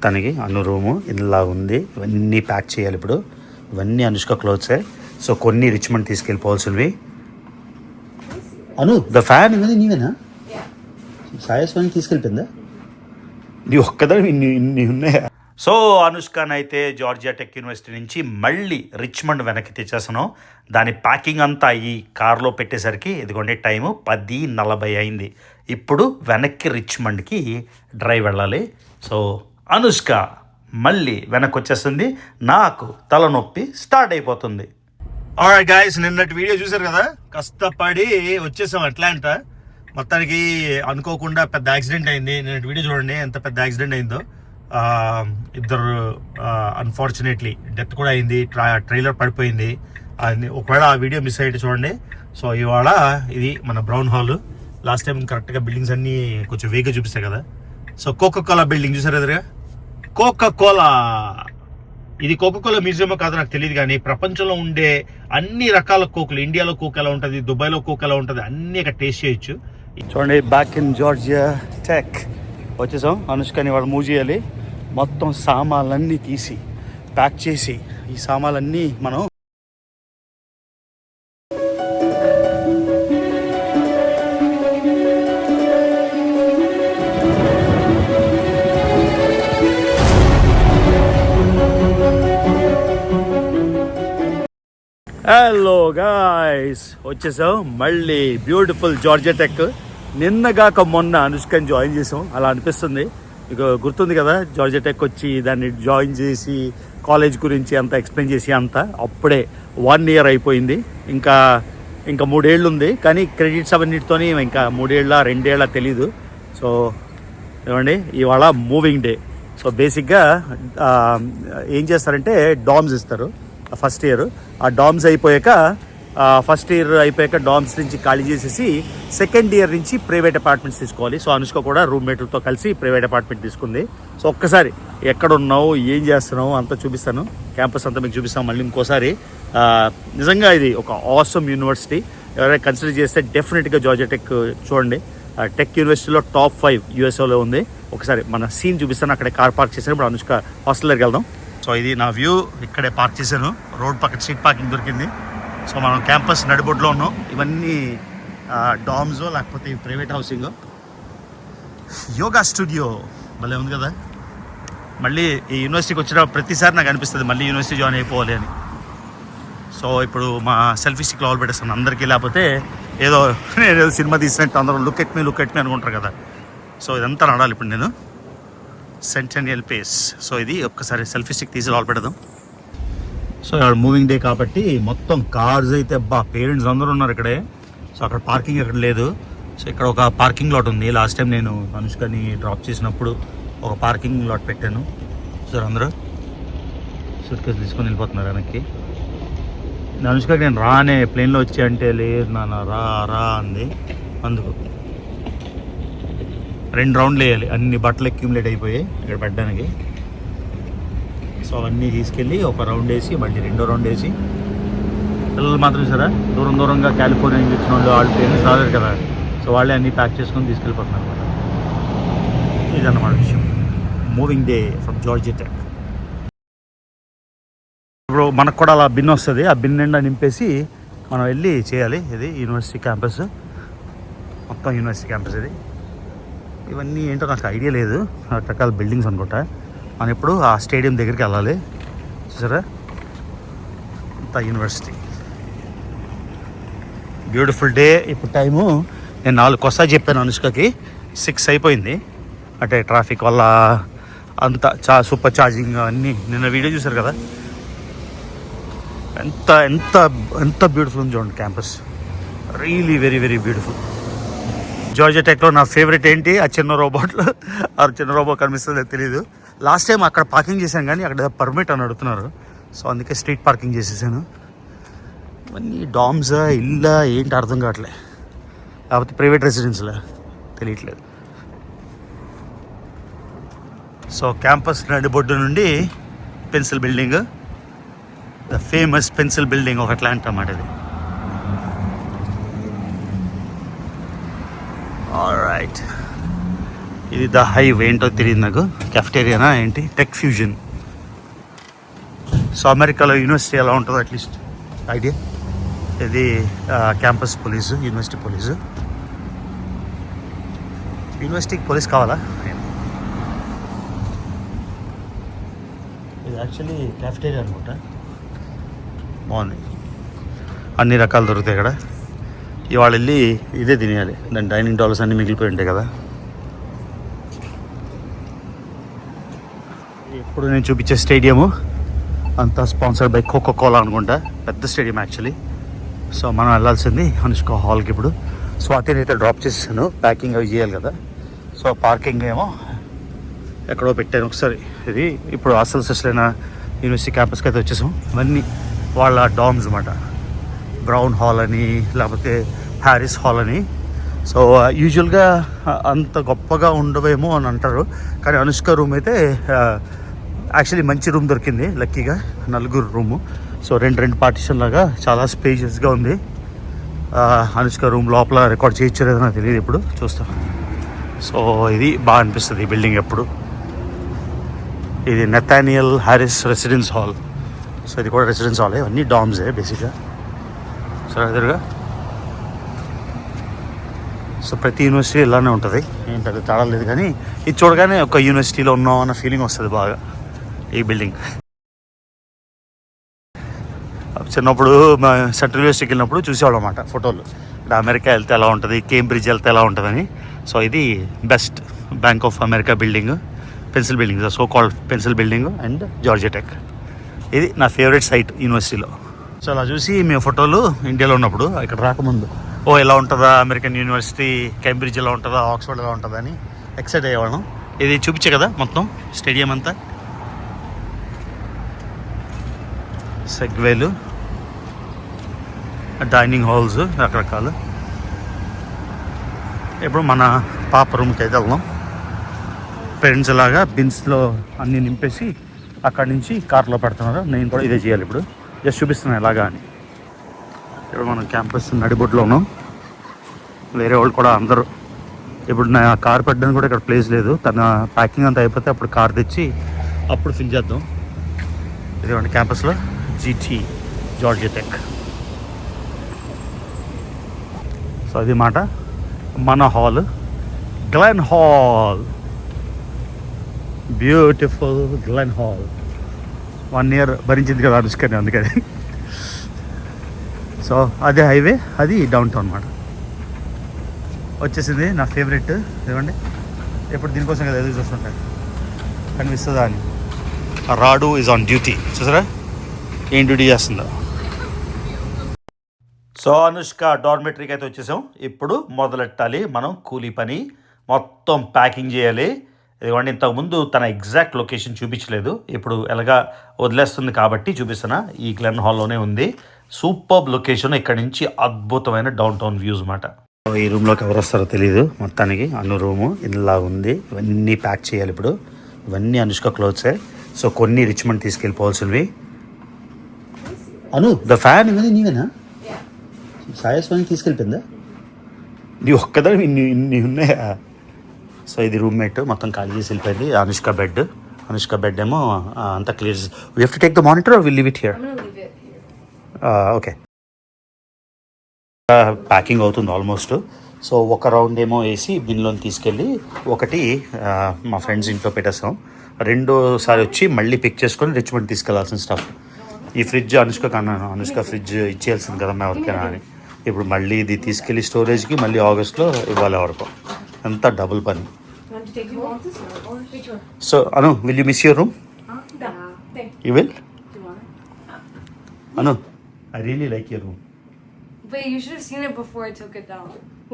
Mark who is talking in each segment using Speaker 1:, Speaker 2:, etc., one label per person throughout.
Speaker 1: తనకి అను రూము ఇలా ఉంది. ఇవన్నీ ప్యాక్ చేయాలి ఇప్పుడు. ఇవన్నీ అనుష్క క్లోత్సే. సో కొన్ని రిచ్మండ్ తీసుకెళ్ళిపోవాల్సినవి. అను ద ఫ్యాన్ ఇవన్నీ నీవేనా? సాయస్వామి తీసుకెళ్ళిపోయిందా? నీ ఒక్కదా ఇన్ని ఉన్నాయా? సో అనుష్కనైతే జార్జియా టెక్ యూనివర్సిటీ నుంచి మళ్ళీ రిచ్మండ్ వెనక్కి తెచ్చేసాను. దాని ప్యాకింగ్ అంతా ఈ కార్లో పెట్టేసరికి ఇదిగోండి టైము 10:40 అయింది. ఇప్పుడు వెనక్కి రిచ్మండ్కి డ్రైవ్ వెళ్ళాలి. సో అనుష్క మళ్ళీ వెనక్కి వచ్చేస్తుంది. నాకు తలనొప్పి స్టార్ట్ అయిపోతుంది. ఆల్రైట్ గైస్, నిన్నటి వీడియో చూసారు కదా, కష్టపడి వచ్చేసాం అట్లాంటా. మొత్తానికి అనుకోకుండా పెద్ద యాక్సిడెంట్ అయింది. నిన్నటి వీడియో చూడండి ఎంత పెద్ద యాక్సిడెంట్ అయిందో. ఇద్దరు అన్ఫార్చునేట్లీ డెత్ కూడా అయింది. ట్రైలర్ పడిపోయింది. ఒకవేళ ఆ వీడియో మిస్ అయ్యి చూడండి. సో ఇవాళ ఇది మన బ్రౌన్ హాల్. లాస్ట్ టైం కరెక్ట్గా బిల్డింగ్స్ అన్నీ కొంచెం వేగ చూపిస్తాయి కదా. సో కోకా-కోలా బిల్డింగ్ చూసారు ఎదురుగా, కోకా-కోలా. ఇది కోకా-కోలా మ్యూజియమో కాదు నాకు తెలియదు, కానీ ప్రపంచంలో ఉండే అన్ని రకాల కోకులు, ఇండియాలో కోక్ ఎలా ఉంటుంది, దుబాయ్లో కోక్ ఎలా ఉంటుంది, అన్నీ ఇక్కడ టేస్ట్ చేయొచ్చు. చూడండి, బ్యాక్ ఇన్ జార్జియా టెక్ వచ్చేసాం. అనుష్కని వాడు మూవ్ చేయాలి. మొత్తం సామాన్లన్నీ తీసి ప్యాక్ చేసి ఈ సామాన్లన్నీ మనం హలో గాయ్స్, వచ్చేసాం మళ్ళీ బ్యూటిఫుల్ జార్జియా టెక్. నిన్నగాక మొన్న అనుష్కని జాయిన్ చేసాం. అలా అనిపిస్తుంది. ఇక గుర్తుంది కదా, జార్జియా టెక్ వచ్చి దాన్ని జాయిన్ చేసి కాలేజ్ గురించి అంతా ఎక్స్ప్లెయిన్ చేసి అంతా అప్పుడే 1 year అయిపోయింది. ఇంకా 3 ఏళ్ళు ఉంది. కానీ క్రెడిట్స్ అవన్నిటితోని ఇంకా 3 ఏళ్ళ 2 ఏళ్ళ తెలీదు. సో ఏమండి, ఇవాళ మూవింగ్ డే. సో బేసిక్గా ఏం చేస్తారంటే డామ్స్ ఇస్తారు ఫస్ట్ ఇయర్. ఆ డామ్స్ అయిపోయాక ఫస్ట్ ఇయర్ అయిపోయాక డామ్స్ నుంచి ఖాళీ చేసేసి సెకండ్ ఇయర్ నుంచి ప్రైవేట్ అపార్ట్మెంట్స్ తీసుకోవాలి. సో అనుష్క కూడా రూమ్మేట్లతో కలిసి ప్రైవేట్ అపార్ట్మెంట్ తీసుకుంది. సో ఒక్కసారి ఎక్కడ ఉన్నావు, ఏం చేస్తున్నావు అంతా చూపిస్తాను. క్యాంపస్ అంతా మీకు చూపిస్తాను మళ్ళీ ఇంకోసారి. నిజంగా ఇది ఒక ఆసమ్ యూనివర్సిటీ. ఎవరైనా కన్సిడర్ చేస్తే డెఫినెట్గా జార్జియా టెక్ చూడండి. టెక్ యూనివర్సిటీలో టాప్ 5 యూఎస్ఏలో ఉంది. ఒకసారి మన సీన్ చూపిస్తాను. అక్కడే కార్ పార్క్ చేశాను. ఇప్పుడు అనుష్క హాస్టల్ దగ్గరికి వెళ్దాం. సో ఇది నా వ్యూ. ఇక్కడే పార్క్ చేశాను. రోడ్ పక్కన స్ట్రీట్ పార్కింగ్ దొరికింది. సో మనం క్యాంపస్ నడిబొడ్లో ఉన్నాం. ఇవన్నీ డామ్స్ లేకపోతే ప్రైవేట్ హౌసింగ్. యోగా స్టూడియో భలే ఉంది కదా. మళ్ళీ ఈ యూనివర్సిటీకి వచ్చిన ప్రతిసారి నాకు అనిపిస్తుంది మళ్ళీ యూనివర్సిటీ జాయిన్ అయిపోవాలి అని. సో ఇప్పుడు మా సెల్ఫీ స్టిక్ లోపల పెట్టేస్తాను అందరికీ. లేకపోతే ఏదో నేను సినిమా తీసినట్టు అందరూ లుక్ ఎట్ మీ అనుకుంటారు కదా. సో ఇదంతా నడాలి ఇప్పుడు నేను. Centennial face. సో ఇది ఒక్కసారి సెల్ఫీ స్టిక్ తీసి లోపల పెడదాం. సో ఇక్కడ మూవింగ్ డే కాబట్టి మొత్తం కార్స్ అయితే పేరెంట్స్ అందరూ ఉన్నారు ఇక్కడే. సో అక్కడ పార్కింగ్ ఎక్కడ లేదు. సో ఇక్కడ ఒక పార్కింగ్ లాట్ ఉంది. లాస్ట్ టైం నేను అనుష్కని డ్రాప్ చేసినప్పుడు ఒక పార్కింగ్ లాట్ పెట్టాను. సో అందరూ సూట్ కేసు తీసుకొని వెళ్ళిపోతున్నారు వెనక్కి. అనుష్కకి నేను రానే ప్లేన్లో వచ్చి అంటే లేదు నాన్న రా అంది. అందుకు 2 రౌండ్లు వేయాలి. అన్ని బట్టలు అక్యూములేట్ అయిపోయాయి ఇక్కడ పెట్టడానికి. సో అవన్నీ తీసుకెళ్ళి ఒక రౌండ్ వేసి మళ్ళీ 2వ రౌండ్ వేసి, పిల్లలు మాత్రం సరే దూరంగా కాలిఫోర్నియా నుంచి వచ్చిన వాళ్ళు పేరెంట్స్ రాలేదు కదా. సో వాళ్ళే అన్నీ ప్యాక్ చేసుకొని తీసుకెళ్ళిపోతున్నారు అనమాట. ఇదన్నమాట విషయం. Moving day from Georgia tech. ఇప్పుడు మనకు కూడా అలా బిన్ వస్తుంది. ఆ బిన్ నిండా నింపేసి మనం వెళ్ళి చేయాలి. ఇది యూనివర్సిటీ క్యాంపస్, మొత్తం యూనివర్సిటీ క్యాంపస్ ఇది. ఇవన్నీ ఏంటో నాకు ఐడియా లేదు. రకరకాల బిల్డింగ్స్ అనుకుంటా. మనం ఇప్పుడు ఆ స్టేడియం దగ్గరికి వెళ్ళాలి. చూసారా అంతా యూనివర్సిటీ. Beautiful day. ఇప్పుడు టైము నేను 4 చెప్పాను అనుష్కకి, 6 అయిపోయింది. అంటే ట్రాఫిక్ వల్ల అంతా సూపర్ ఛార్జింగ్ అన్నీ. నిన్న వీడియో చూసారు కదా, ఎంత ఎంత ఎంత బ్యూటిఫుల్ ఉంది చూడండి campus. Really very very beautiful. Georgia టెక్లో నా ఫేవరెట్ ఏంటి, ఆ చిన్న రోబోట్లు. ఆ చిన్న రోబోట్ కనిపిస్తుందో తెలీదు. లాస్ట్ టైం అక్కడ పార్కింగ్ చేశాను కానీ అక్కడ పర్మిట్ అని అడుగుతున్నారు. సో అందుకే స్ట్రీట్ పార్కింగ్ చేసేసాను. ఇవన్నీ డామ్స్ ఇల్లా ఏంటి అర్థం కావట్లే, లేకపోతే ప్రైవేట్ రెసిడెన్స్లా తెలియట్లేదు. సో క్యాంపస్ నడిబొడ్డు నుండి pencil building, the famous pencil building of Atlanta అన్నమాట ఇది. ఆల్రైట్, ఇది ద హైవ్ ఏంటో తెలియదు నాకు. కెఫ్టేరియానా ఏంటి, టెక్ ఫ్యూజన్. సో అమెరికాలో యూనివర్సిటీ ఎలా ఉంటుందో అట్లీస్ట్ ఐడియా. ఇది క్యాంపస్ పోలీసు, యూనివర్సిటీ పోలీసు. యూనివర్సిటీకి పోలీస్ కావాలా? ఇది యాక్చువల్లీ క్యాఫ్టేరియా అనమాట. బాగుంది, అన్ని రకాలు దొరుకుతాయి ఇక్కడ. ఇవాళ వెళ్ళి ఇదే తినేయాలి. దాని డైనింగ్ డాలర్స్ అన్నీ మిగిలిపోయి ఉంటాయి కదా. ఇప్పుడు నేను చూపించే స్టేడియము అంతా స్పాన్సర్డ్ బై కోకో కోలా అనుకుంటా. పెద్ద స్టేడియం యాక్చువల్లీ. సో మనం వెళ్ళాల్సింది అనుష్క హాల్కి. ఇప్పుడు స్వాతిని అయితే డ్రాప్ చేసేసాను, ప్యాకింగ్ అవి చేయాలి కదా. సో పార్కింగ్ ఏమో ఎక్కడో పెట్టాను ఒకసారి. ఇది ఇప్పుడు అసలు సెస్లైన యూనివర్సిటీ క్యాంపస్కి అయితే వచ్చేసాం. ఇవన్నీ వాళ్ళ డామ్స్ అన్నమాట. బ్రౌన్ హాల్ అని, లేకపోతే హ్యారిస్ హాల్ అని. సో యూజువల్గా అంత గొప్పగా ఉండవేమో అని అంటారు, కానీ అనుష్క రూమ్ అయితే యాక్చువల్లీ మంచి రూమ్ దొరికింది లక్కీగా. 4 రూము. సో రెండు పార్టిషన్ లాగా చాలా స్పేషియస్గా ఉంది. అనుష్క రూమ్ లోపల రికార్డ్ చేయొచ్చలేదో నాకు తెలియదు, ఇప్పుడు చూస్తాం. సో ఇది బాగా అనిపిస్తుంది ఈ బిల్డింగ్ ఎప్పుడు. ఇది నెథానియల్ హ్యారిస్ రెసిడెన్స్ హాల్. సో ఇది కూడా రెసిడెన్స్ హాలే, అన్నీ డామ్సే బేసిక్గా. సో ఎదురుగా సో ప్రతి యూనివర్సిటీ ఇలానే ఉంటుంది, ఏం పెద్ద తేడా లేదు. కానీ ఇది చూడగానే ఒక యూనివర్సిటీలో ఉన్నాం అన్న ఫీలింగ్ వస్తుంది బాగా ఈ బిల్డింగ్. చిన్నప్పుడు మా సెంట్రల్ యూనివర్సిటీకి వెళ్ళినప్పుడు చూసేవాళ్ళం అన్నమాట ఫోటోలు. ఇక్కడ అమెరికా వెళ్తే ఎలా ఉంటుంది, కేంబ్రిడ్జ్ వెళ్తే ఎలా ఉంటుందని. సో ఇది best bank of America building, pencil building, so called pencil building and Georgia tech. ఇది నా ఫేవరెట్ సైట్ యూనివర్సిటీలో. సో అలా చూసి మేము ఫోటోలు ఇండియాలో ఉన్నప్పుడు ఇక్కడ రాకముందు ఎలా ఉంటుందా అమెరికన్ యూనివర్సిటీ, కేంబ్రిడ్జ్ ఎలా ఉంటుందా, ఆక్స్ఫర్డ్ ఎలా ఉంటుందా అని ఎక్సైట్ అయ్యేవాళ్ళం. ఇది చూపించే కదా మొత్తం స్టేడియం అంతా. సెగ్వేలు, డైనింగ్ హాల్స్ రకరకాలు. ఇప్పుడు మన పాప రూమ్కి అయితే వెళ్దాం. ఫ్రెండ్స్ లాగా బిన్స్లో అన్నీ నింపేసి అక్కడి నుంచి కార్లో పెడుతున్నారు. నేను కూడా ఇదే చేయాలి ఇప్పుడు. జస్ట్ చూపిస్తున్నాను ఎలాగా అని. ఇప్పుడు మనం క్యాంపస్ నడిబొడ్లో ఉన్నాం. వేరే వాళ్ళు కూడా అందరూ. ఇప్పుడు నా కార్ పెట్టడానికి కూడా ఇక్కడ ప్లేస్ లేదు. తన ప్యాకింగ్ అంతా అయిపోతే అప్పుడు కార్ తెచ్చి అప్పుడు ఫిల్ చేద్దాం. ఇదిగోండి క్యాంపస్లో జీటీ జార్జియా టెక్. సో అది మాట మన hall, Glenn hall. Beautiful Glenn hall. 1 year భరించింది కదా అనుష్కని, అందుకని. సో అదే హైవే, అది డౌన్ టౌన్ అన్నమాట. వచ్చేసింది నా ఫేవరెట్. ఏమండి ఎప్పుడు దీనికోసం కదా ఎదురు చూస్తుంటాను, కనిపిస్తుందా అని. రాడు ఈజ్ ఆన్ డ్యూటీ. చూసారా ఏం డ్యూటీ చేస్తుందో. సో అనుష్క డార్మెటరీకి అయితే వచ్చేసాం. ఇప్పుడు మొదలెట్టాలి మనం కూలీ పని. మొత్తం ప్యాకింగ్ చేయాలి. ఇదిగోండి, ఇంతకుముందు తన ఎగ్జాక్ట్ లొకేషన్ చూపించలేదు, ఇప్పుడు ఎలాగా వదిలేస్తుంది కాబట్టి చూపిస్తున్నా. ఈ గ్లెన్ హాల్లోనే ఉంది. Super location. ఇక్కడ నుంచి అద్భుతమైన డౌన్ టౌన్ వ్యూస్ అన్నమాట. ఈ రూమ్లోకి ఎవరు వస్తారో తెలియదు. మొత్తానికి అను రూము ఇలా ఉంది. ఇవన్నీ ప్యాక్ చేయాలి ఇప్పుడు. ఇవన్నీ అనుష్క క్లోత్సే. సో కొన్ని రిచ్మండ్ తీసుకెళ్ళిపోవాల్సినవి. అను ద ఫ్యాన్ ఇవన్నీ నీవేనా? సాయస్వామి తీసుకెళ్ళిపోయిందా? నీ ఒక్కదాని ఇన్ని ఉన్నాయా? సో ఇది రూమ్మేట్ మొత్తం ఖాళీ చేసి వెళ్ళిపోయింది. అనుష్క బెడ్ ఏమో అంతా clear. We have to take the monitor or will leave it here? Okay. Packing అవుతుంది ఆల్మోస్ట్. సో ఒక రౌండ్ ఏమో వేసి బిన్లోని తీసుకెళ్ళి ఒకటి మా ఫ్రెండ్స్ ఇంట్లో పెట్టేస్తాం. రెండోసారి వచ్చి మళ్ళీ పిక్ చేసుకొని రిచ్మండ్ తీసుకెళ్లాల్సిన స్టఫ్. ఈ ఫ్రిడ్జ్ అనుష్క అన్నాను, అనుష్క ఫ్రిడ్జ్ ఇచ్చేయాల్సింది కదా ఎవరికైనా అని. ఇప్పుడు మళ్ళీ ఇది తీసుకెళ్ళి స్టోరేజ్కి మళ్ళీ ఆగస్ట్లో ఇవ్వాలి ఎవరికో. అంతా డబుల్ పని. So Anu, will you miss your room? You will? Anu, I really like your room.
Speaker 2: Wait, you should have seen it before I took it down.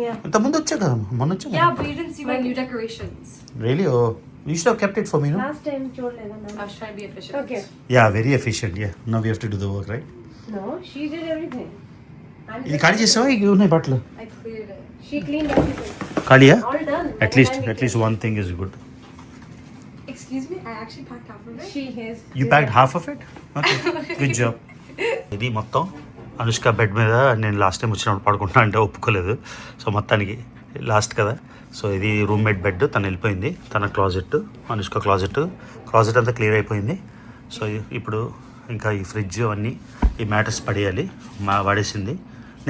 Speaker 3: Yeah.
Speaker 1: ఇంత ముందు వచ్చా కదా, మొన్న వచ్చా.
Speaker 2: Yeah, but you didn't see my new decorations.
Speaker 1: Really? Oh, you should have kept it for me, no?
Speaker 3: Last time చూడలేదా
Speaker 2: I
Speaker 3: ma'am?
Speaker 2: was trying to be efficient.
Speaker 3: Okay.
Speaker 1: Yeah, very efficient. Yeah, now we have to do the work, right?
Speaker 3: No, she did everything. I'm
Speaker 1: ఇది
Speaker 3: just-
Speaker 1: ఖాళీ చేసావా? ఇవి ఉన్నాయి బట్టలు.
Speaker 2: I cleared it.
Speaker 3: She cleaned everything.
Speaker 1: ఖాళీయా?
Speaker 3: All done.
Speaker 1: At least one thing is good.
Speaker 2: Excuse me, I actually packed half of it.
Speaker 3: She has.
Speaker 1: You packed half of it? Okay, good job. ఇది మొత్తం Anushka bed మీద నేను last time వచ్చినప్పుడు పడుకుంటా అంటే ఒప్పుకోలేదు. So మొత్తానికి last కదా. సో ఇది రూమ్మేట్ బెడ్, తను వెళ్ళిపోయింది. తన క్లాజెట్, అనుష్క క్లాజెట్ అంతా క్లియర్ అయిపోయింది. సో ఇప్పుడు ఇంకా ఈ ఫ్రిడ్జ్ అవన్నీ ఈ మ్యాటర్స్ పడేయాలి. వాడేసింది.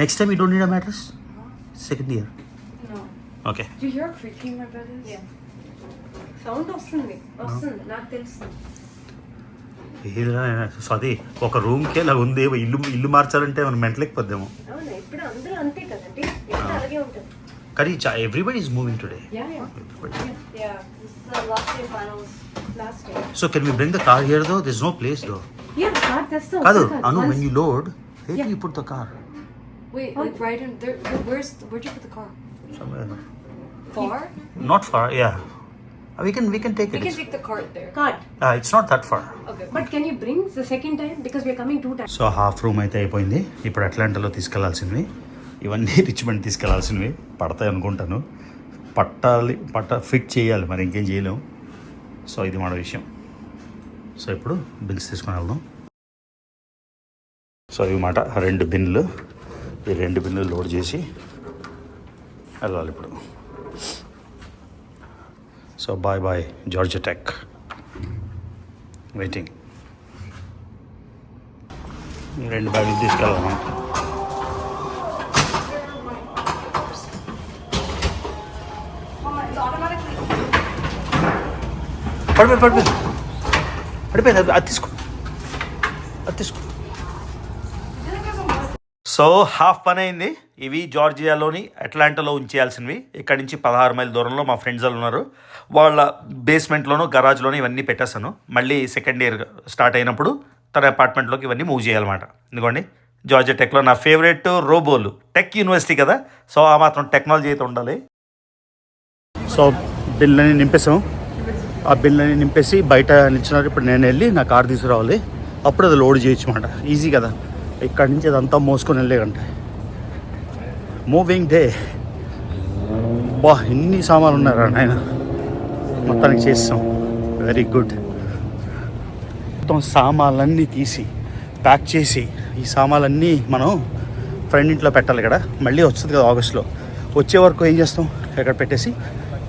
Speaker 1: Next time you don't need a mattress. Second year.
Speaker 2: No.
Speaker 1: Okay.
Speaker 2: Do you hear how creaky my bed is?
Speaker 3: Yeah. Sound వస్తుంది నాకు తెలుసు.
Speaker 1: సో అది ఒక రూమ్కే ఇలా ఉంది. ఇల్లు మార్చాలంటే మనం మెంటలేకపోద్దాము.
Speaker 3: అవునా, ఇప్పుడు అందరూ అంతే కదండి, ఎప్పుడు అలాగే ఉంటుంది.
Speaker 1: కానీ everybody is moving today.
Speaker 2: Yeah, yeah.
Speaker 3: Yeah, this is the last day finals. Last day.
Speaker 1: So can we bring the car here though? This no place though.
Speaker 3: Yeah, God, that's the
Speaker 1: కాదు
Speaker 3: only
Speaker 1: Anu,
Speaker 3: one.
Speaker 1: when you load, where
Speaker 3: Yeah.
Speaker 1: do you put the car?
Speaker 2: Wait, like right in there. Where'd you put the car?
Speaker 1: Somewhere.
Speaker 2: Far?
Speaker 1: Not far, yeah. We can take
Speaker 2: We
Speaker 1: it.
Speaker 2: can take the cart there.
Speaker 3: God,
Speaker 1: It's not that far.
Speaker 2: Okay.
Speaker 3: but can you bring the second time because we are coming 2 times.
Speaker 1: So half room అయితే అయిపోయింది. ఇప్పుడు అట్లాంటాలో తీసుకెళ్లాల్సినవి ఇవన్నీ Richmond తీసుకెళ్లాల్సినవి పడతాయి అనుకుంటాను. Fit చేయాలి, మరి ఇంకేం చేయలేము. సో ఇది మన విషయం. సో ఇప్పుడు బిల్స్ తీసుకొని వెళ్దాం. సో ఇవి మాట 2 బిన్లు. ఈ 2 బిన్లు లోడ్ చేసి వెళ్ళాలి ఇప్పుడు. So bye Georgia Tech waiting. 2 బ్యాగులు తీసుకెళ్ళాము.
Speaker 2: It's automatically.
Speaker 1: పడిపోయింది. అది తీసుకో. సో హాఫ్ పని అయింది. ఇవి జార్జియాలోని అట్లాంటాలో ఉంచేయాల్సినవి. ఇక్కడి నుంచి 16 మైల్ దూరంలో మా ఫ్రెండ్స్ వాళ్ళు ఉన్నారు. వాళ్ళ బేస్మెంట్లోనూ గరాజ్లోనూ ఇవన్నీ పెట్టేస్తాను. మళ్ళీ సెకండ్ ఇయర్ స్టార్ట్ అయినప్పుడు తన అపార్ట్మెంట్లోకి ఇవన్నీ మూవ్ చేయాలన్నమాట. ఎందుకండి జార్జియా టెక్లో నా ఫేవరెట్ రోబోలు. టెక్ యూనివర్సిటీ కదా, సో ఆ మాత్రం టెక్నాలజీ అయితే ఉండాలి. సో బిల్లని నింపేసాం. ఆ బిల్లని నింపేసి బయట నిల్చున్నారు. ఇప్పుడు నేను వెళ్ళి నా కార్ తీసుకురావాలి. అప్పుడు అది లోడ్ చేయొచ్చు అన్నమాట. ఈజీ కదా, ఇక్కడి నుంచి అదంతా మోసుకొని వెళ్ళేకంటే. Moving day. ఎన్ని సామాన్లు ఉన్నారా నాయన. మొత్తానికి చేస్తాం. Very good. మొత్తం సామాన్లన్నీ తీసి ప్యాక్ చేసి ఈ సామాన్లన్నీ మనం ఫ్రెండ్ ఇంట్లో పెట్టాలి కదా. మళ్ళీ వస్తుంది కదా ఆగస్ట్లో. వచ్చే వరకు ఏం చేస్తాం, ఎక్కడ పెట్టేసి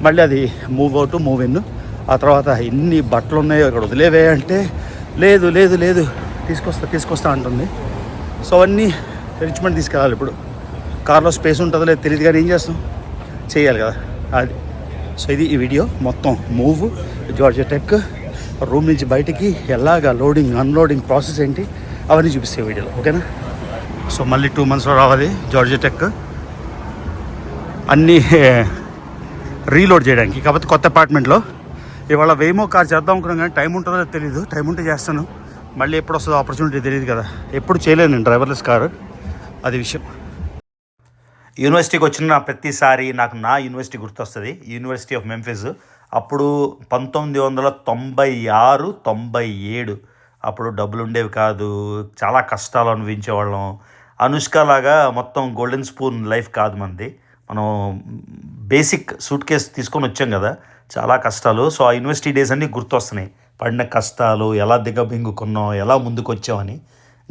Speaker 1: మళ్ళీ అది మూవ్ అవుట్ మూవ్ ఇన్. ఆ తర్వాత ఎన్ని బట్టలు ఉన్నాయో ఇక్కడ వదిలేవే అంటే లేదు తీసుకొస్తా అంటుంది. సో అవన్నీ రిచ్మండ్ తీసుకెళ్ళాలి. ఇప్పుడు కార్లో స్పేస్ ఉంటుందో లేదు తెలియదు, కానీ ఏం చేస్తాం, చేయాలి కదా అది. సో ఇది ఈ వీడియో మొత్తం మూవ్ జార్జియా టెక్ రూమ్ నుంచి బయటికి ఎలాగా లోడింగ్ అన్లోడింగ్ ప్రాసెస్ ఏంటి అవన్నీ చూపిస్తే వీడియోలో, ఓకేనా. సో మళ్ళీ 2 monthsలో రావాలి జార్జియా టెక్ అన్నీ రీలోడ్ చేయడానికి. కాకపోతే కొత్త అపార్ట్మెంట్లో ఇవాళ వేమో కార్ చేద్దాం అనుకున్నాం, కానీ టైం ఉంటుందో తెలియదు. టైం ఉంటే చేస్తాను, మళ్ళీ ఎప్పుడు వస్తుందో ఆపర్చునిటీ తెలియదు కదా. ఎప్పుడు చేయలేను నేను డ్రైవర్లెస్ కారు, అది విషయం. యూనివర్సిటీకి వచ్చిన ప్రతిసారి నాకు నా యూనివర్సిటీ గుర్తొస్తుంది, యూనివర్సిటీ ఆఫ్ మెంఫిస్. అప్పుడు 1996, 97 అప్పుడు డబ్బులు ఉండేవి కాదు, చాలా కష్టాలు అనుభవించేవాళ్ళం. అనుష్క లాగా మొత్తం గోల్డెన్ స్పూన్ లైఫ్ కాదు మనది. మనం బేసిక్ సూట్ కేసు తీసుకొని వచ్చాం కదా, చాలా కష్టాలు. సో ఆ యూనివర్సిటీ డేస్ అన్నీ గుర్తొస్తున్నాయి. పడిన కష్టాలు, ఎలా దిగబింగుకున్నాం, ఎలా ముందుకు వచ్చామని.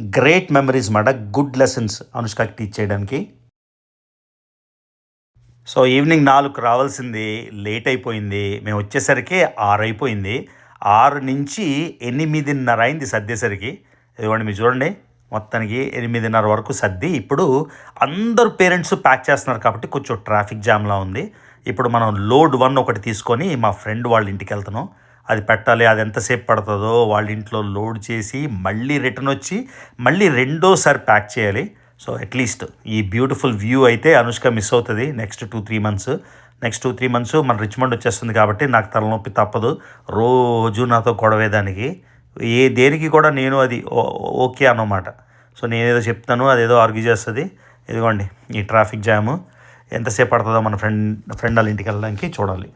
Speaker 1: గ్రేట్ మెమరీస్ మాట, గుడ్ లెసన్స్ అనుష్కకి టీచ్ చేయడానికి. సో ఈవినింగ్ 4కు రావాల్సింది లేట్ అయిపోయింది. మేము వచ్చేసరికి 6 అయిపోయింది. 6 నుంచి 8:30 అయింది సర్దేసరికి. ఇదిగోండి మీరు చూడండి, మొత్తానికి 8:30 వరకు సర్ది. ఇప్పుడు అందరు పేరెంట్స్ ప్యాక్ చేస్తున్నారు కాబట్టి కొంచెం ట్రాఫిక్ జామ్లా ఉంది. ఇప్పుడు మనం లోడ్ 1 ఒకటి తీసుకొని మా ఫ్రెండ్ వాళ్ళ ఇంటికి వెళ్తున్నాం. అది పెట్టాలి, అది ఎంతసేపు పడుతుందో వాళ్ళ ఇంట్లో లోడ్ చేసి మళ్ళీ రిటర్న్ వచ్చి మళ్ళీ రెండోసారి ప్యాక్ చేయాలి. సో అట్లీస్ట్ ఈ బ్యూటిఫుల్ వ్యూ అయితే అనుష్క మిస్ అవుతుంది నెక్స్ట్ 2-3 months. నెక్స్ట్ 2-3 months మన రిచ్మండ్ వచ్చేస్తుంది కాబట్టి నాకు తలనొప్పి తప్పదు. రోజు నాతో గొడవేదానికి దేనికి కూడా నేను అది ఓకే అన్నమాట. సో నేనేదో చెప్తాను, అదేదో ఆర్గ్యూ చేస్తుంది. ఇదిగోండి ఈ ట్రాఫిక్ జాము ఎంతసేపు పడుతుందో మన ఫ్రెండ్ వాళ్ళ ఇంటికి వెళ్ళడానికి చూడాలి.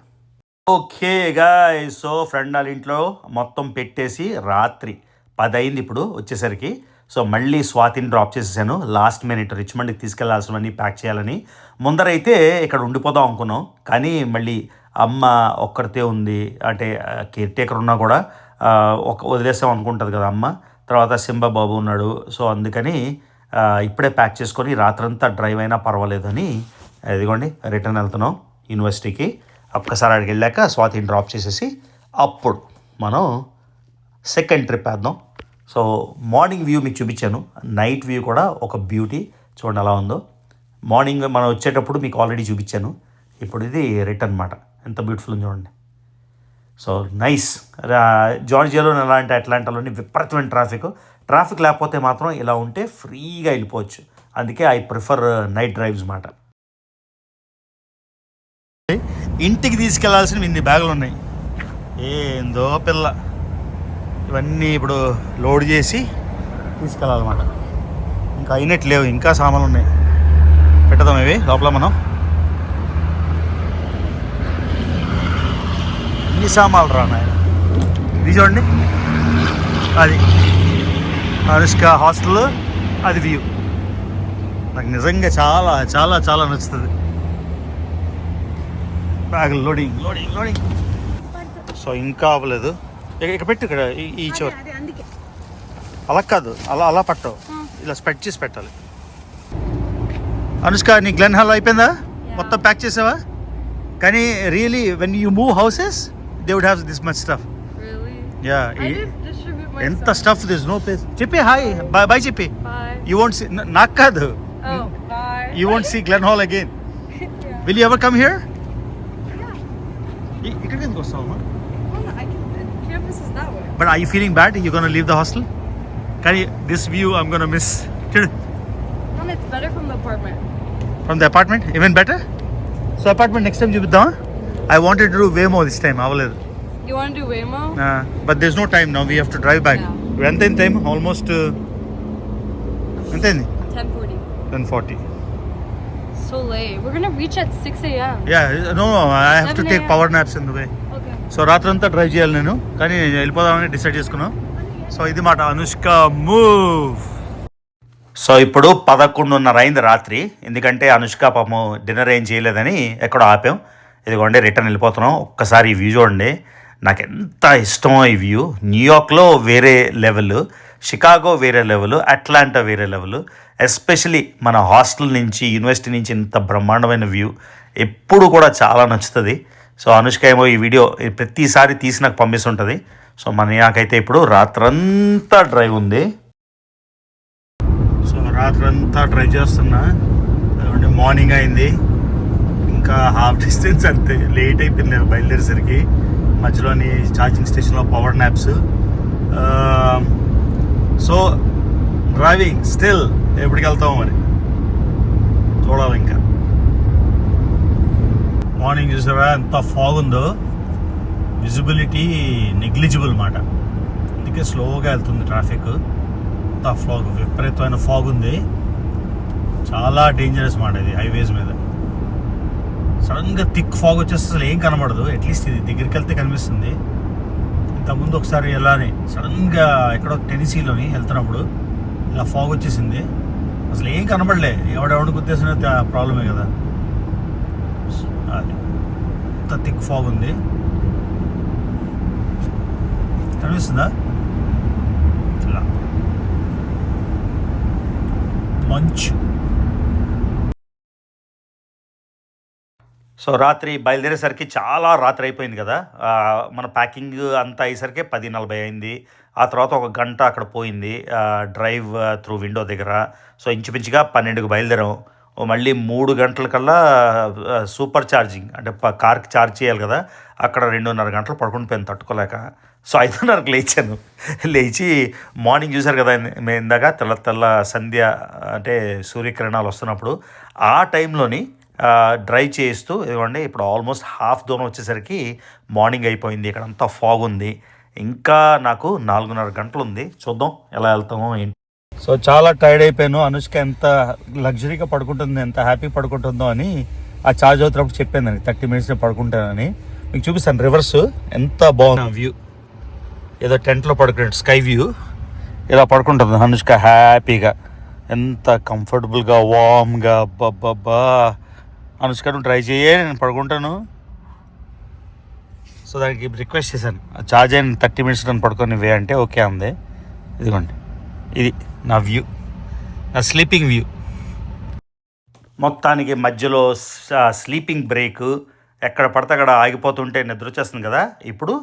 Speaker 1: ఓకే గాయ్స్, సో ఫ్రెండ్ వాళ్ళ ఇంట్లో మొత్తం పెట్టేసి రాత్రి 10 అయింది ఇప్పుడు వచ్చేసరికి. సో మళ్ళీ స్వాతిని డ్రాప్ చేసేసాను. లాస్ట్ మినిట్ రిచ్మండ్కి తీసుకెళ్లాల్సినవన్నీ ప్యాక్ చేయాలని. ముందరైతే ఇక్కడ ఉండిపోదాం అనుకున్నాం, కానీ మళ్ళీ అమ్మ ఒక్కరితే ఉంది, అంటే కేర్ టేకర్ ఉన్నా కూడా వదిలేస్తాం అనుకుంటుంది కదా అమ్మ. తర్వాత సింబా బాబు ఉన్నాడు. సో అందుకని ఇప్పుడే ప్యాక్ చేసుకొని రాత్రంతా డ్రైవ్ అయినా పర్వాలేదని ఇదిగోండి రిటర్న్ వెళ్తున్నాం యూనివర్సిటీకి. ఒక్కసారి అక్కడికి వెళ్ళాక స్వాతిని డ్రాప్ చేసేసి అప్పుడు మనం సెకండ్ ట్రిప్ వేద్దాం. సో మార్నింగ్ వ్యూ మీకు చూపించాను, నైట్ వ్యూ కూడా ఒక బ్యూటీ. చూడండి ఎలా ఉందో. మార్నింగ్ మనం వచ్చేటప్పుడు మీకు ఆల్రెడీ చూపించాను, ఇప్పుడు ఇది రిటర్న్ అన్నమాట. ఎంత బ్యూటిఫుల్ ఉంది చూడండి. So nice. జార్జియాలో అలాంటి అట్లాంటాలోని విపరీతమైన ట్రాఫిక్ లేకపోతే మాత్రం ఇలా ఉంటే ఫ్రీగా వెళ్ళిపోవచ్చు. అందుకే ఐ ప్రిఫర్ నైట్ డ్రైవ్స్ మాట. ఇంటికి తీసుకెళ్లాల్సినవి ఇన్ని బ్యాగులు ఉన్నాయి. ఏందో పిల్ల, ఇవన్నీ ఇప్పుడు లోడ్ చేసి తీసుకెళ్ళాలన్నమాట. ఇంకా అయినట్టు లేవు, ఇంకా సామాన్లు ఉన్నాయి. పెట్టదాం ఇవి లోపల. మనం ఇన్ని సామాన్లు రానాయి. ఇది చూడండి, అది అనుష్క హాస్టల్, అది వ్యూ. నాకు నిజంగా చాలా చాలా చాలా నచ్చుతుంది. బ్యాగులు లోడింగ్. సో ఇంకా అవ్వలేదు. ఇక్కడ పెట్టు, ఇక్కడ ఈ చివరి. అలా కాదు, అలా పట్టవు, ఇలా స్ప్రెడ్ చేసి పెట్టాలి. అనుష్క, నీ గ్లెన్ హాల్ అయిపోయిందా? మొత్తం ప్యాక్ చేసావా? కానీ really when you move houses they would have this much stuff. Yeah, ఎంత స్టఫ్, దిస్ నో ప్లేస్. చెప్పి హాయ్, బాయ్ చెప్పి. యూ వోంట్ సీ, నాకు కాదు, you won't see Glen Hall again. Will you ever come here? ఇక్కడికి ఎందుకు వస్తావమ్మా? But are you feeling bad? You're going to leave the hostel? This view I'm going to miss.
Speaker 3: Mom, it's better from the apartment.
Speaker 1: From the apartment? Even better? So apartment next time చూపిద్దాం. I wanted to do Waymo this time. అవ్వలేదు.
Speaker 3: You want to do Waymo?
Speaker 1: But there's no time now. We have to drive back.
Speaker 3: Yeah.
Speaker 1: ఎంత time? Almost ఎంతైంది?
Speaker 3: 10:40.
Speaker 1: 10:40.
Speaker 3: So late. We're going to reach at 6 a.m.
Speaker 1: Yeah, no, I have to
Speaker 3: 7
Speaker 1: take
Speaker 3: a.m.
Speaker 1: power naps in the way.
Speaker 3: Okay.
Speaker 1: So రాత్రంతా drive చేయాలి నేను, కానీ వెళ్ళిపోదామని decide చేసుకున్నాం. So ఇది మాట Anushka move. So ఇప్పుడు 11:30 అయింది రాత్రి. ఎందుకంటే అనుష్క పాపం డిన్నర్ ఏం చేయలేదని ఎక్కడో ఆపాం. ఇదిగోండి రిటర్న్ వెళ్ళిపోతున్నాం. ఒక్కసారి ఈ వ్యూ చూడండి, నాకు ఎంత ఇష్టమో ఈ వ్యూ. న్యూయార్క్లో వేరే లెవెల్, షికాగో వేరే లెవెల్, అట్లాంటా వేరే లెవెల్. ఎస్పెషలీ మన హాస్టల్ నుంచి, యూనివర్సిటీ నుంచి ఇంత బ్రహ్మాండమైన వ్యూ ఎప్పుడు కూడా చాలా నచ్చుతుంది. సో అనుష్క ఏమో ఈ వీడియో ప్రతిసారి తీసి నాకు పంపిస్తుంటుంది. సో నాకైతే ఇప్పుడు రాత్రంతా డ్రైవ్ ఉంది. సో రాత్రంతా డ్రైవ్ చేస్తున్నా. మార్నింగ్ అయింది, ఇంకా హాఫ్ డిస్టెన్స్ అంతే. లేట్ అయిపోయింది నేను బయలుదేరేసరికి. మధ్యలోని ఛార్జింగ్ స్టేషన్లో power naps. So driving still. ఎప్పటికి వెళ్తామో మరి చూడాలి. ఇంకా మార్నింగ్ చూసారా ఎంత ఫాగ్ ఉందో, విజిబిలిటీ నెగ్లిజిబుల్ మాట. అందుకే స్లోగా వెళ్తుంది ట్రాఫిక్. అంత ఫాగ్, విపరీతమైన ఫాగ్ ఉంది. చాలా డేంజరస్ మాట ఇది హైవేస్ మీద. సడన్గా థిక్ ఫాగ్ వచ్చేస్తే అసలు ఏం కనబడదు. అట్లీస్ట్ ఇది దగ్గరికి వెళ్తే కనిపిస్తుంది. ఇంతకుముందు ఒకసారి ఇలానే సడన్గా ఎక్కడో టెనిసీలోని వెళ్తున్నప్పుడు ఇలా ఫాగ్ వచ్చేసింది. అసలు ఏం కనబడలే. ఎవడెవడికి గుర్తేసిన ప్రాబ్లమే కదా. అది అంత థిక్ ఫాగ్ ఉంది. కనిపిస్తుందా? ఇలా మంచు. సో రాత్రి బయలుదేరేసరికి చాలా రాత్రి అయిపోయింది కదా. మన ప్యాకింగ్ అంతా అయ్యేసరికి 10:40 అయింది. ఆ తర్వాత ఒక గంట అక్కడ పోయింది డ్రైవ్ త్రూ విండో దగ్గర. సో ఇంచుమించుగా 12కి బయలుదేరాం. మళ్ళీ 3 గంటలకల్లా సూపర్ ఛార్జింగ్ అంటే కార్కి ఛార్జ్ చేయాలి కదా, అక్కడ 2.5 గంటలు పడుకుని పోయింది తట్టుకోలేక. సో 5:30కి లేచాను. లేచి మార్నింగ్ చూసారు కదా మేము ఇందాక తెల్ల సంధ్య అంటే సూర్యకిరణాలు వస్తున్నప్పుడు, ఆ టైంలోని డ్రైవ్ చేస్తూ ఇదిగోండి ఇప్పుడు ఆల్మోస్ట్ హాఫ్ దూరం వచ్చేసరికి మార్నింగ్ అయిపోయింది. ఇక్కడ అంతా ఫాగ్ ఉంది. ఇంకా నాకు 4.5 గంటలు ఉంది. చూద్దాం ఎలా వెళ్తామో ఏంటి. సో చాలా టైర్డ్ అయిపోయాను. అనుష్క ఎంత లగ్జరీగా పడుకుంటుంది, ఎంత హ్యాపీ పడుకుంటుందో అని ఆ ఛార్జ్ అవుతున్నప్పుడు చెప్పాను దానికి 30 మినిట్స్ పడుకుంటానని. మీకు చూపిస్తాను రివర్స్ ఎంత బాగుంది వ్యూ. ఏదో టెంట్లో పడుకున్నట్టు స్కై వ్యూ ఇలా పడుకుంటుంది అనుష్క హ్యాపీగా, ఎంత కంఫర్టబుల్గా వామ్గా. అబ్బబ్బబ్బా అనుష్క నువ్వు ట్రై చేయే, నేను పడుకుంటాను. సో దానికి రిక్వెస్ట్ చేశాను ఛార్జ్ అయిన 30 మినిట్స్ నన్ను పడుకొని వే అంటే ఓకే అంది. ఇదిగోండి ఇది నా వ్యూ, నా స్లీపింగ్ వ్యూ. మొత్తానికి మధ్యలో స్లీపింగ్ బ్రేక్ ఎక్కడ పడితే అక్కడ ఆగిపోతుంటే నిద్ర వచ్చేస్తుంది కదా. ఇప్పుడు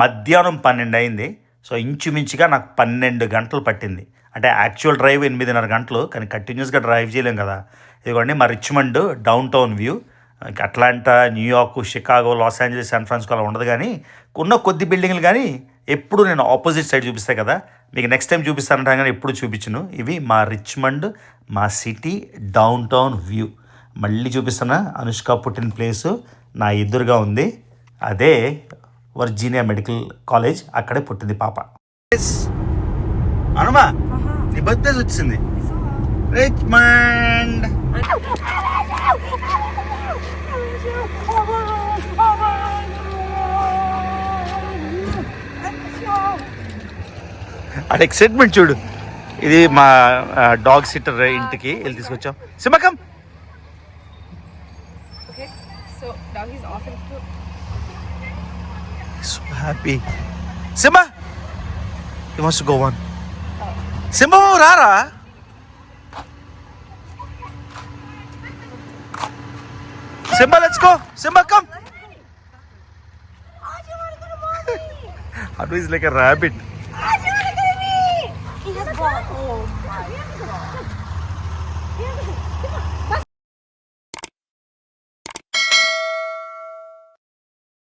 Speaker 1: మధ్యాహ్నం 12 అయింది. సో ఇంచుమించుగా నాకు 12 గంటలు పట్టింది. అంటే యాక్చువల్ డ్రైవ్ 8.5 గంటలు, కానీ కంటిన్యూస్గా డ్రైవ్ చేయలేం కదా. ఇదిగోండి మా Richmond down town view. Atlanta, New York, Chicago, loss Angeles, San Francisco అలా ఉండదు, కానీ ఉన్న కొద్ది బిల్డింగ్లు కానీ ఎప్పుడు నేను ఆపోజిట్ సైడ్ చూపిస్తాను కదా. మీకు నెక్స్ట్ టైం చూపిస్తానంటా కానీ ఎప్పుడు చూపించను. ఇవి మా రిచ్మండ్, మా సిటీ డౌన్ టౌన్ వ్యూ. మళ్ళీ చూపిస్తున్నా. అనుష్క పుట్టిన ప్లేసు నా ఎదురుగా ఉంది. అదే వర్జీనియా మెడికల్ కాలేజ్. అక్కడే పుట్టింది పాప. అనుమా, నీ బర్త్డే వచ్చింది. రిచ్మండ్ అది ఎక్సైట్మెంట్ చూడు. ఇది మా డాగ్ సిట్టర్ ఇంటికి వెళ్ళి తీసుకొచ్చాం. సింహకం.
Speaker 4: Okay, so doggy's off and poop.
Speaker 1: So happy. Simba! He wants to go on. Simba, rara. Simba, let's go. Simba, come. Anu is like a rabbit.
Speaker 3: He has ball. Oh my god.